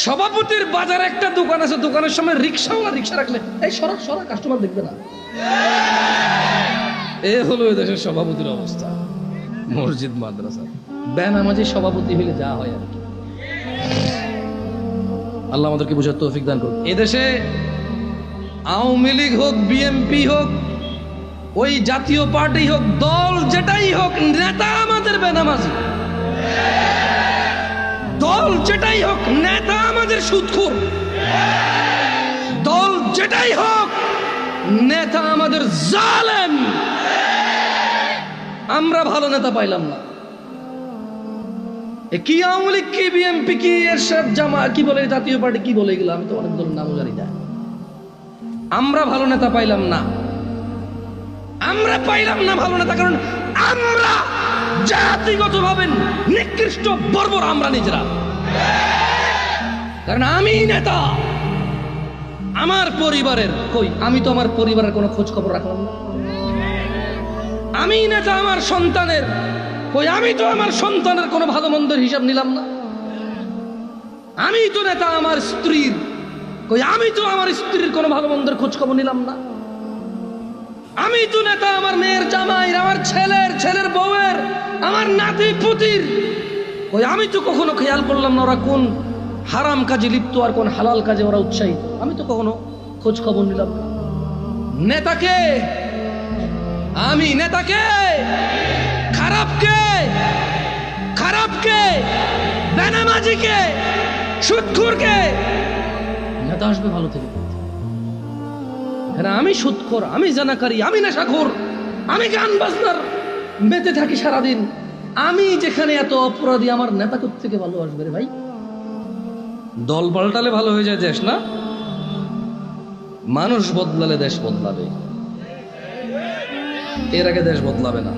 সভাপতির বাজারে একটা দোকান আছে, দোকানের সামনে রিক্সাওয়ালা রিক্সা রাখলে এই সরা সরা কাস্টমার দেখবে না। এ হলো এই দেশের সভাপতির অবস্থা। মসজিদ মাদ্রাসা বেনামাজি সভাপতি হইলে যা হয় আর কি। আল্লাহ আমাদেরকে বুঝার তৌফিক দান করুন। এদেশে আওয়ামী লীগ হোক, বিএনপি হোক, ওই জাতীয় পার্টি হোক, দল যেটাই হোক, নেতা আমাদের বেনামাজি। দল যেটাই হোক, নেতা আমাদের সুদখোর। দল যেটাই হোক, নেতা আমাদের জালেম। আমরা ভালো নেতা পাইলাম না। কি আওয়ামী লীগ, কি বিএনপি, কি এরশাদ, জামা, কি বলে জাতীয় পার্টি, কি বলে এগুলো, আমি তো অনেক দলের নামও জানি না। আমরা ভালো নেতা পাইলাম না। আমরা পাইলাম না ভালো নেতা, কারণ আমরা জাতিগতভাবে নিকৃষ্ট বর্বর আমরা নিজেরা। কারণ আমি নেতা, আমার পরিবারের কই, আমি তো আমার পরিবারের কোনো খোঁজ খবর রাখলাম না। আমি নেতা আমার সন্তানের কই, আমি তো আমার সন্তানের কোনো ভালো মন্দের হিসাব নিলাম না। আমি তো নেতা আমার স্ত্রীর কই, আমি তো আমার স্ত্রীর কোনো ভালো মন্দের খোঁজ খবর নিলাম না। আমি তো নেতা আমার মেয়ের জামাইর, আমার ছেলের বউয়ের, আমার নাতি পুতির কই, আমি তো কখনো খেয়াল করলাম না ওরা কোন হারাম কাজে লিপ্ত আর কোন হালাল কাজে ওরা উৎসাহিত। আমি তো কখনো খোঁজ খবর নিলাম না। নেতাকে, আমি নেতাকে, খারাপকে, বেনামাজিকে, সুদখোরকে নেতা আসবে ভালো থেকে। আমি সুদখোর, আমি জানাকারী, আমি নেশাখোর, আমি গান বাজনার মেতে থাকি সারাদিন, আমি যেখানে এত অপরাধী, আমার নেতা থেকে ভালো আসবে রে ভাই? দল পাল্টালে ভালো হয়ে যায় দেশ না? মানুষ বদলালে দেশ বদলাবে, এর আগে দেশ বদলাবে না।